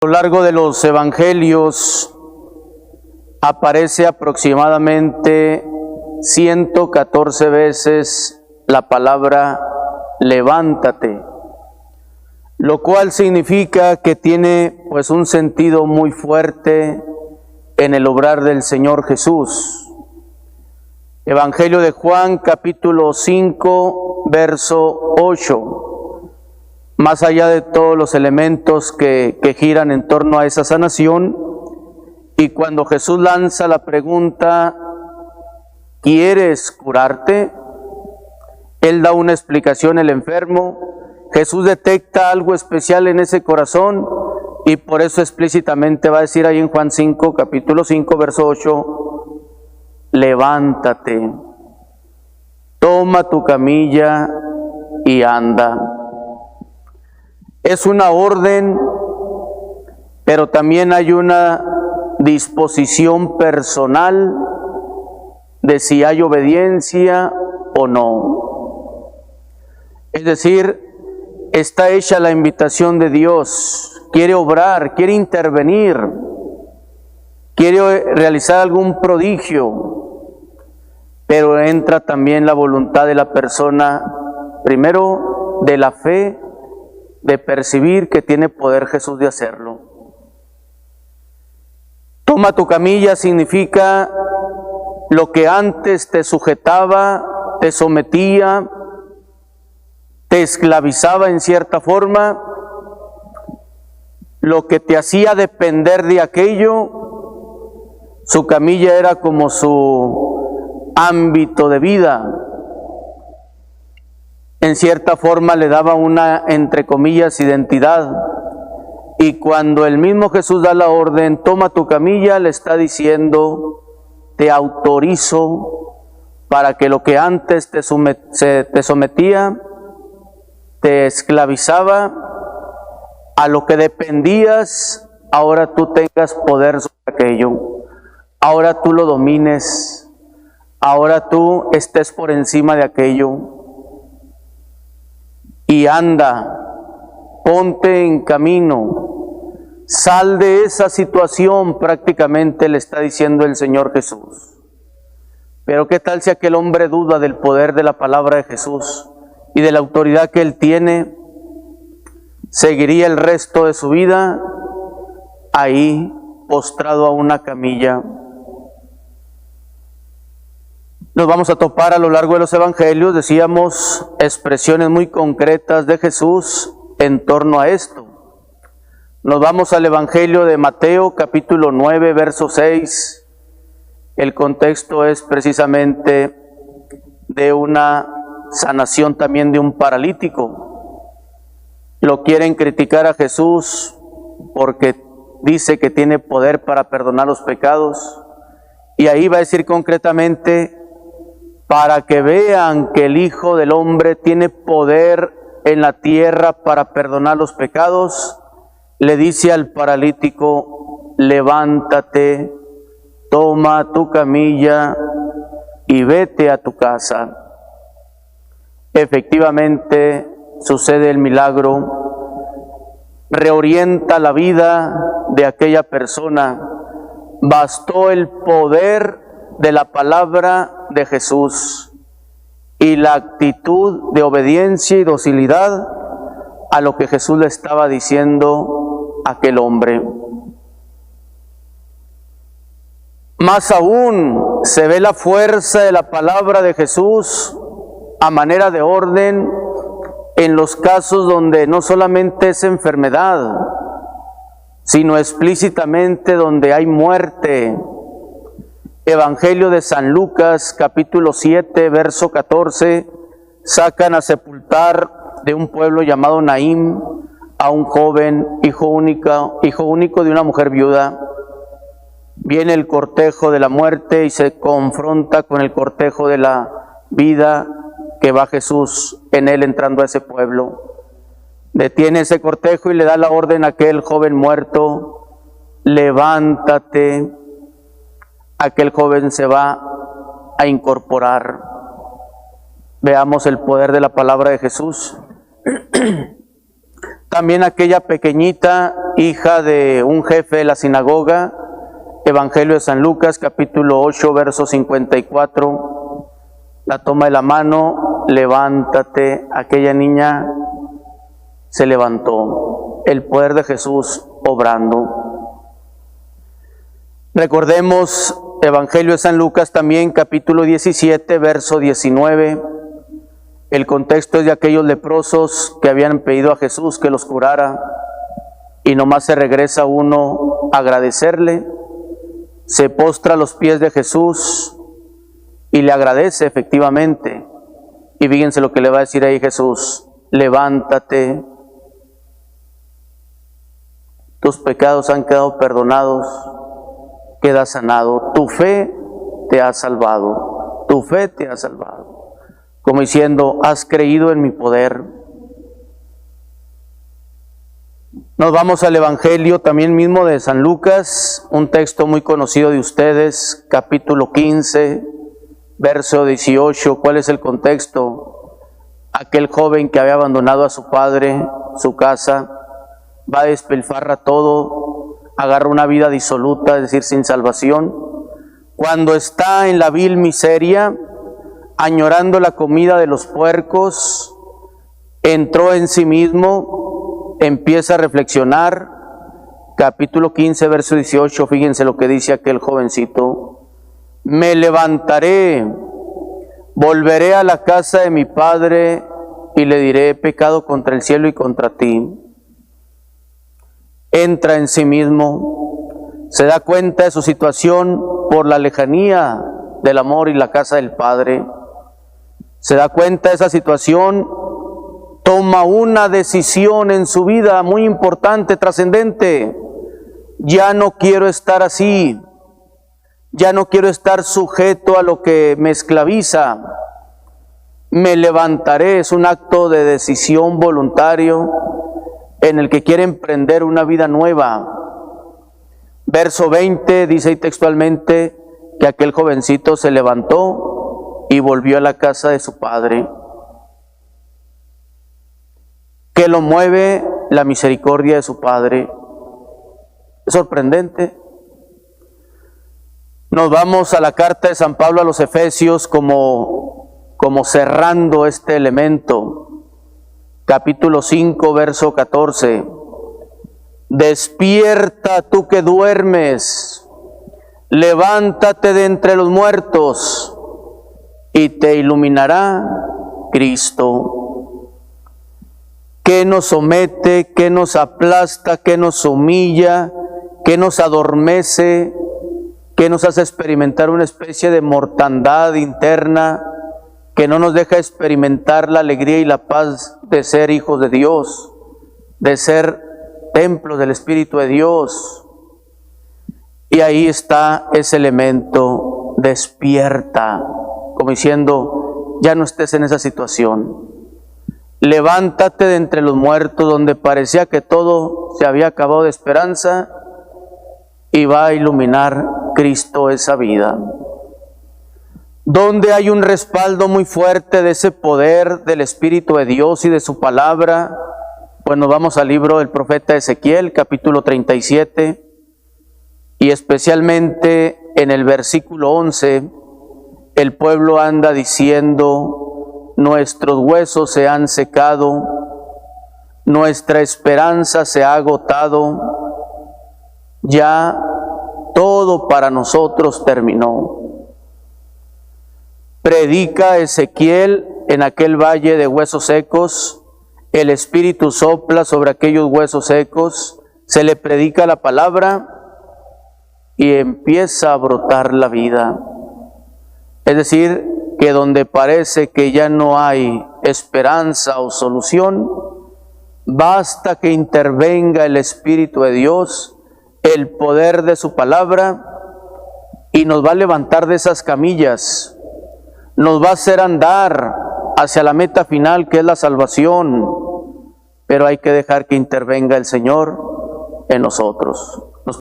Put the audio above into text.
A lo largo de los evangelios aparece aproximadamente 114 veces la palabra levántate, lo cual significa que tiene pues un sentido muy fuerte en el obrar del Señor Jesús. Evangelio de Juan, capítulo 5, verso 8. Más allá de todos los elementos que giran en torno a esa sanación, y cuando Jesús lanza la pregunta, ¿quieres curarte?, Él da una explicación al enfermo. Jesús detecta algo especial en ese corazón y por eso explícitamente va a decir ahí en Juan 5, capítulo 5, verso 8, levántate, toma tu camilla y anda. Es una orden, pero también hay una disposición personal de si hay obediencia o no. Es decir, está hecha la invitación de Dios, quiere obrar, quiere intervenir, quiere realizar algún prodigio, pero entra también la voluntad de la persona, primero de la fe, de percibir que tiene poder Jesús de hacerlo. Toma tu camilla significa lo que antes te sujetaba, te sometía, te esclavizaba en cierta forma, lo que te hacía depender de aquello. Su camilla era como su ámbito de vida. En cierta forma le daba una, entre comillas, identidad. Y cuando el mismo Jesús da la orden, toma tu camilla, le está diciendo, te autorizo para que lo que antes te sometía, te esclavizaba, a lo que dependías, ahora tú tengas poder sobre aquello. Ahora tú lo domines, ahora tú estés por encima de aquello. Y anda, ponte en camino, sal de esa situación, prácticamente le está diciendo el Señor Jesús. Pero ¿qué tal si aquel hombre duda del poder de la palabra de Jesús y de la autoridad que él tiene? Seguiría el resto de su vida ahí, postrado a una camilla. Nos vamos a topar a lo largo de los evangelios, decíamos, expresiones muy concretas de Jesús en torno a esto. Nos vamos al evangelio de Mateo, capítulo 9, verso 6. El contexto es precisamente de una sanación también de un paralítico. Lo quieren criticar a Jesús porque dice que tiene poder para perdonar los pecados. Y ahí va a decir concretamente, para que vean que el Hijo del Hombre tiene poder en la tierra para perdonar los pecados, le dice al paralítico, levántate, toma tu camilla y vete a tu casa. Efectivamente, sucede el milagro, reorienta la vida de aquella persona. Bastó el poder de la palabra de Jesús y la actitud de obediencia y docilidad a lo que Jesús le estaba diciendo a aquel hombre. Más aún se ve la fuerza de la palabra de Jesús a manera de orden en los casos donde no solamente es enfermedad, sino explícitamente donde hay muerte. Evangelio de San Lucas, capítulo 7, verso 14, sacan a sepultar de un pueblo llamado Naín a un joven, hijo único de una mujer viuda. Viene el cortejo de la muerte y se confronta con el cortejo de la vida que va Jesús en él entrando a ese pueblo. Detiene ese cortejo y le da la orden a aquel joven muerto, levántate. Aquel joven se va a incorporar. Veamos el poder de la palabra de Jesús. También aquella pequeñita, hija de un jefe de la sinagoga, Evangelio de San Lucas, capítulo 8, verso 54, la toma de la mano, levántate, aquella niña se levantó, el poder de Jesús obrando. Recordemos Evangelio de San Lucas también, capítulo 17, verso 19, el contexto es de aquellos leprosos que habían pedido a Jesús que los curara y nomás se regresa uno a agradecerle, se postra a los pies de Jesús y le agradece efectivamente. Y fíjense lo que le va a decir ahí Jesús: levántate, tus pecados han quedado perdonados, queda sanado, tu fe te ha salvado, tu fe te ha salvado. Como diciendo, has creído en mi poder. Nos vamos al Evangelio también mismo de San Lucas, un texto muy conocido de ustedes, capítulo 15, verso 18. ¿Cuál es el contexto? Aquel joven que había abandonado a su padre, su casa, va a despilfarra todo, agarra una vida disoluta, es decir, sin salvación. Cuando está en la vil miseria, añorando la comida de los puercos, entró en sí mismo, empieza a reflexionar. Capítulo 15, verso 18, fíjense lo que dice aquel jovencito: me levantaré, volveré a la casa de mi padre y le diré, he pecado contra el cielo y contra ti. Entra en sí mismo, se da cuenta de su situación por la lejanía del amor y la casa del Padre. Se da cuenta de esa situación, toma una decisión en su vida muy importante, trascendente. Ya no quiero estar así, ya no quiero estar sujeto a lo que me esclaviza. Me levantaré, es un acto de decisión voluntario en el que quiere emprender una vida nueva. Verso 20 dice ahí textualmente que aquel jovencito se levantó y volvió a la casa de su padre. ¿Qué lo mueve? La misericordia de su padre. Es sorprendente. Nos vamos a la carta de San Pablo a los Efesios como cerrando este elemento. Capítulo 5, verso 14. Despierta tú que duermes, levántate de entre los muertos y te iluminará Cristo. ¿Qué nos somete, qué nos aplasta, qué nos humilla, qué nos adormece, qué nos hace experimentar una especie de mortandad interna que no nos deja experimentar la alegría y la paz de ser hijos de Dios, de ser templos del Espíritu de Dios? Y ahí está ese elemento: despierta, como diciendo, ya no estés en esa situación. Levántate de entre los muertos, donde parecía que todo se había acabado de esperanza, y va a iluminar Cristo esa vida. Donde hay un respaldo muy fuerte de ese poder del Espíritu de Dios y de su palabra, pues nos vamos al libro del profeta Ezequiel, capítulo 37, y especialmente en el versículo 11, el pueblo anda diciendo: nuestros huesos se han secado, nuestra esperanza se ha agotado, ya todo para nosotros terminó. Predica Ezequiel en aquel valle de huesos secos, el Espíritu sopla sobre aquellos huesos secos, se le predica la palabra y empieza a brotar la vida. Es decir, que donde parece que ya no hay esperanza o solución, basta que intervenga el Espíritu de Dios, el poder de su palabra, y nos va a levantar de esas camillas, nos va a hacer andar hacia la meta final, que es la salvación, pero hay que dejar que intervenga el Señor en nosotros.